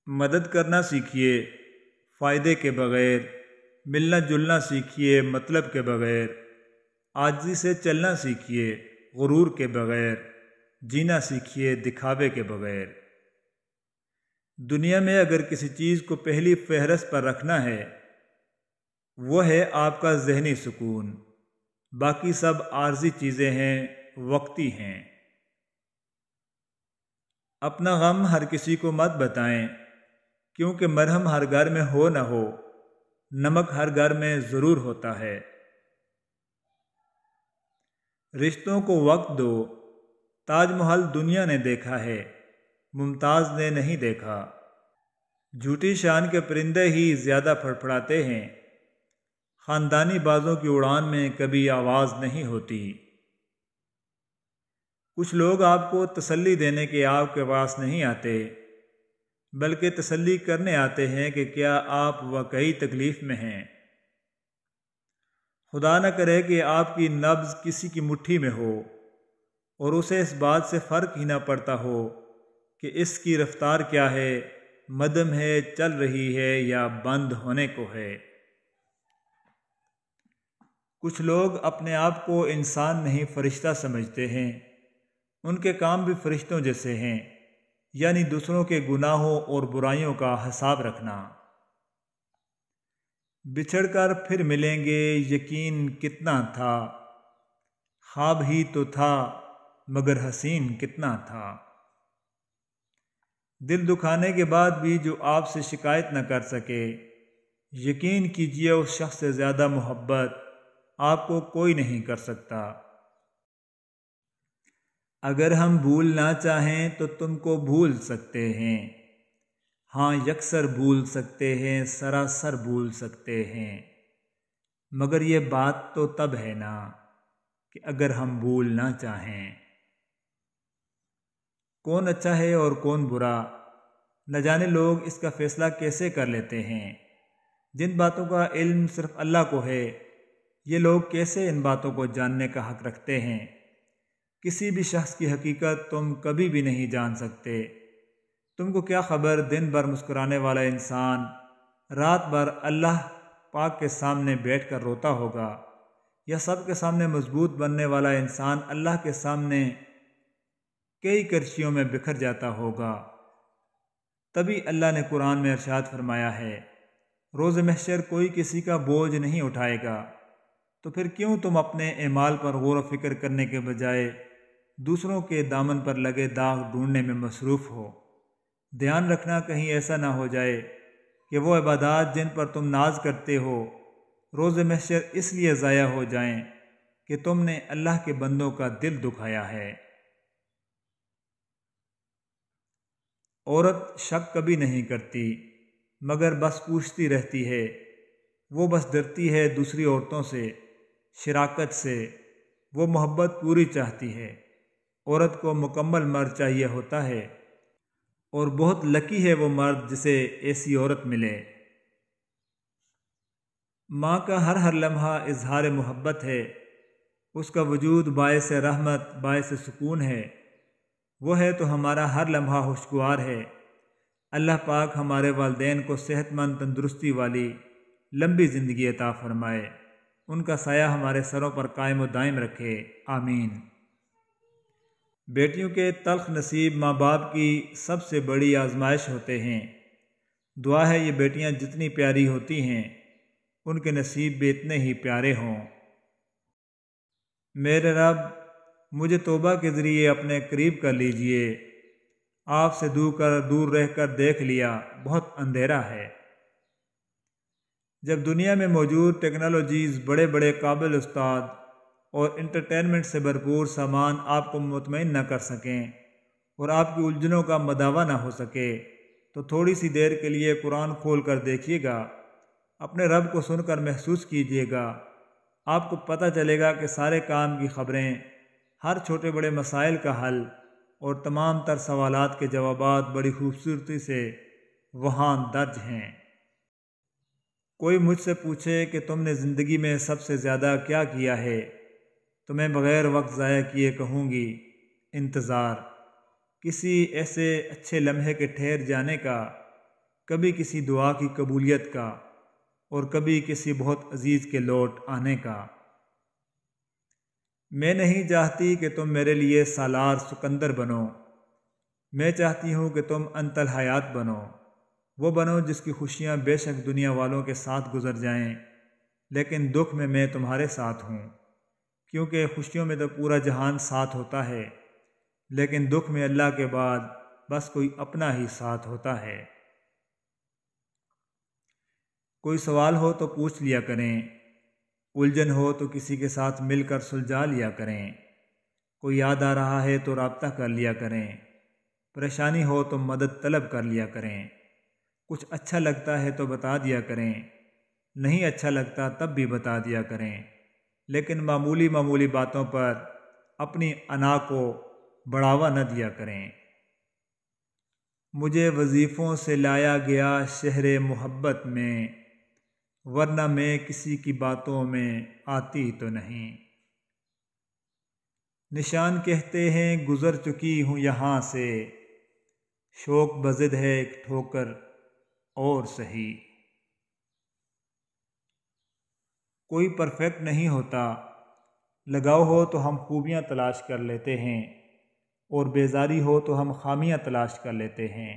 مدد کرنا سیکھیے فائدے کے بغیر، ملنا جلنا سیکھیے مطلب کے بغیر، عاجزی سے چلنا سیکھیے غرور کے بغیر، جینا سیکھیے دکھاوے کے بغیر۔ دنیا میں اگر کسی چیز کو پہلی فہرست پر رکھنا ہے وہ ہے آپ کا ذہنی سکون، باقی سب عارضی چیزیں ہیں، وقتی ہیں۔ اپنا غم ہر کسی کو مت بتائیں، کیونکہ مرہم ہر گھر میں ہو نہ ہو، نمک ہر گھر میں ضرور ہوتا ہے۔ رشتوں کو وقت دو، تاج محل دنیا نے دیکھا ہے، ممتاز نے نہیں دیکھا۔ جھوٹی شان کے پرندے ہی زیادہ پھڑپھڑاتے ہیں، خاندانی بازوں کی اڑان میں کبھی آواز نہیں ہوتی۔ کچھ لوگ آپ کو تسلی دینے کے آپ کے پاس نہیں آتے، بلکہ تسلی کرنے آتے ہیں کہ کیا آپ واقعی تکلیف میں ہیں۔ خدا نہ کرے کہ آپ کی نبض کسی کی مٹھی میں ہو اور اسے اس بات سے فرق ہی نہ پڑتا ہو کہ اس کی رفتار کیا ہے، مدھم ہے، چل رہی ہے یا بند ہونے کو ہے۔ کچھ لوگ اپنے آپ کو انسان نہیں فرشتہ سمجھتے ہیں، ان کے کام بھی فرشتوں جیسے ہیں، یعنی دوسروں کے گناہوں اور برائیوں کا حساب رکھنا۔ بچھڑ کر پھر ملیں گے یقین کتنا تھا، خواب ہی تو تھا مگر حسین کتنا تھا۔ دل دکھانے کے بعد بھی جو آپ سے شکایت نہ کر سکے، یقین کیجیے اس شخص سے زیادہ محبت آپ کو کوئی نہیں کر سکتا۔ اگر ہم بھولنا چاہیں تو تم کو بھول سکتے ہیں، ہاں یکسر بھول سکتے ہیں، سراسر بھول سکتے ہیں، مگر یہ بات تو تب ہے نا کہ اگر ہم بھولنا چاہیں۔ کون اچھا ہے اور کون برا، نہ جانے لوگ اس کا فیصلہ کیسے کر لیتے ہیں۔ جن باتوں کا علم صرف اللہ کو ہے، یہ لوگ کیسے ان باتوں کو جاننے کا حق رکھتے ہیں؟ کسی بھی شخص کی حقیقت تم کبھی بھی نہیں جان سکتے۔ تم کو کیا خبر دن بھر مسکرانے والا انسان رات بھر اللہ پاک کے سامنے بیٹھ کر روتا ہوگا، یا سب کے سامنے مضبوط بننے والا انسان اللہ کے سامنے کئی کرچیوں میں بکھر جاتا ہوگا۔ تبھی اللہ نے قرآن میں ارشاد فرمایا ہے، روز محشر کوئی کسی کا بوجھ نہیں اٹھائے گا۔ تو پھر کیوں تم اپنے اعمال پر غور و فکر کرنے کے بجائے دوسروں کے دامن پر لگے داغ ڈھونڈنے میں مصروف ہو؟ دھیان رکھنا کہیں ایسا نہ ہو جائے کہ وہ عبادات جن پر تم ناز کرتے ہو روز محشر اس لیے ضائع ہو جائیں کہ تم نے اللہ کے بندوں کا دل دکھایا ہے۔ عورت شک کبھی نہیں کرتی مگر بس پوچھتی رہتی ہے، وہ بس ڈرتی ہے دوسری عورتوں سے، شراکت سے، وہ محبت پوری چاہتی ہے۔ عورت کو مکمل مرد چاہیے ہوتا ہے، اور بہت لکی ہے وہ مرد جسے ایسی عورت ملے۔ ماں کا ہر لمحہ اظہار محبت ہے، اس کا وجود باعث رحمت، باعث سکون ہے، وہ ہے تو ہمارا ہر لمحہ خوشگوار ہے۔ اللہ پاک ہمارے والدین کو صحت مند تندرستی والی لمبی زندگی عطا فرمائے، ان کا سایہ ہمارے سروں پر قائم و دائم رکھے، آمین۔ بیٹیوں کے تلخ نصیب ماں باپ کی سب سے بڑی آزمائش ہوتے ہیں۔ دعا ہے یہ بیٹیاں جتنی پیاری ہوتی ہیں ان کے نصیب بھی اتنے ہی پیارے ہوں۔ میرے رب مجھے توبہ کے ذریعے اپنے قریب کر لیجئے، آپ سے دور رہ کر دیکھ لیا بہت اندھیرا ہے۔ جب دنیا میں موجود ٹیکنالوجیز، بڑے بڑے قابل استاد اور انٹرٹینمنٹ سے بھرپور سامان آپ کو مطمئن نہ کر سکیں اور آپ کی الجھنوں کا مداوع نہ ہو سکے، تو تھوڑی سی دیر کے لیے قرآن کھول کر دیکھیے گا، اپنے رب کو سن کر محسوس کیجیے گا، آپ کو پتہ چلے گا کہ سارے کام کی خبریں، ہر چھوٹے بڑے مسائل کا حل اور تمام تر سوالات کے جوابات بڑی خوبصورتی سے وہاں درج ہیں۔ کوئی مجھ سے پوچھے کہ تم نے زندگی میں سب سے زیادہ کیا کیا ہے، تو میں بغیر وقت ضائع کیے کہوں گی، انتظار، کسی ایسے اچھے لمحے کے ٹھہر جانے کا کبھی کسی دعا کی قبولیت کا اور کبھی کسی بہت عزیز کے لوٹ آنے کا۔ میں نہیں چاہتی کہ تم میرے لیے سالار سکندر بنو، میں چاہتی ہوں کہ تم انت الحیات بنو، وہ بنو جس کی خوشیاں بے شک دنیا والوں کے ساتھ گزر جائیں، لیکن دکھ میں تمہارے ساتھ ہوں، کیونکہ خوشیوں میں تو پورا جہان ساتھ ہوتا ہے، لیکن دکھ میں اللہ کے بعد بس کوئی اپنا ہی ساتھ ہوتا ہے۔ کوئی سوال ہو تو پوچھ لیا کریں، الجھن ہو تو کسی کے ساتھ مل کر سلجھا لیا کریں، کوئی یاد آ رہا ہے تو رابطہ کر لیا کریں، پریشانی ہو تو مدد طلب کر لیا کریں، کچھ اچھا لگتا ہے تو بتا دیا کریں، نہیں اچھا لگتا تب بھی بتا دیا کریں، لیکن معمولی باتوں پر اپنی انا کو بڑھاوا نہ دیا کریں۔ مجھے وظیفوں سے لایا گیا شہر محبت میں، ورنہ میں کسی کی باتوں میں آتی تو نہیں۔ نشان کہتے ہیں گزر چکی ہوں یہاں سے، شوق بضد ہے ایک ٹھوکر اور سہی۔ کوئی پرفیکٹ نہیں ہوتا، لگاؤ ہو تو ہم خوبیاں تلاش کر لیتے ہیں، اور بیزاری ہو تو ہم خامیاں تلاش کر لیتے ہیں۔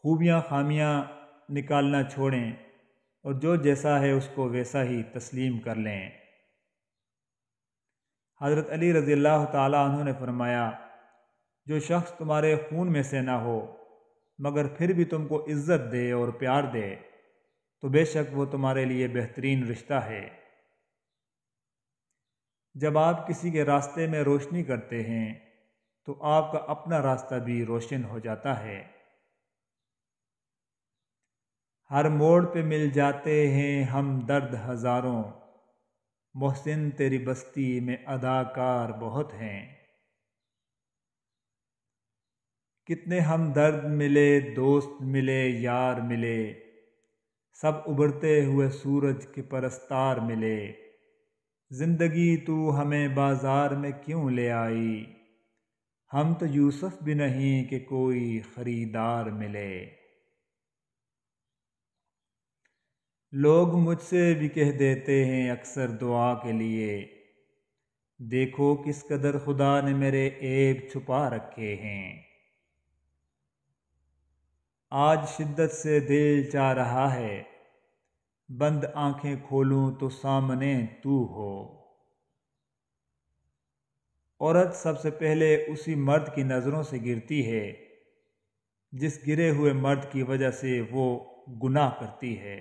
خوبیاں خامیاں نکالنا چھوڑیں، اور جو جیسا ہے اس کو ویسا ہی تسلیم کر لیں۔ حضرت علی رضی اللہ تعالیٰ عنہ نے فرمایا، جو شخص تمہارے خون میں سے نہ ہو مگر پھر بھی تم کو عزت دے اور پیار دے تو بے شک وہ تمہارے لیے بہترین رشتہ ہے۔ جب آپ کسی کے راستے میں روشنی کرتے ہیں تو آپ کا اپنا راستہ بھی روشن ہو جاتا ہے۔ ہر موڑ پہ مل جاتے ہیں ہم درد ہزاروں، محسن تیری بستی میں اداکار بہت ہیں۔ کتنے ہم درد ملے، دوست ملے، یار ملے، سب ابھرتے ہوئے سورج کے پرستار ملے۔ زندگی تو ہمیں بازار میں کیوں لے آئی، ہم تو یوسف بھی نہیں کہ کوئی خریدار ملے۔ لوگ مجھ سے بھی کہہ دیتے ہیں اکثر دعا کے لیے، دیکھو کس قدر خدا نے میرے عیب چھپا رکھے ہیں۔ آج شدت سے دل چاہ رہا ہے، بند آنکھیں کھولوں تو سامنے تو ہو۔ عورت سب سے پہلے اسی مرد کی نظروں سے گرتی ہے جس گرے ہوئے مرد کی وجہ سے وہ گناہ کرتی ہے۔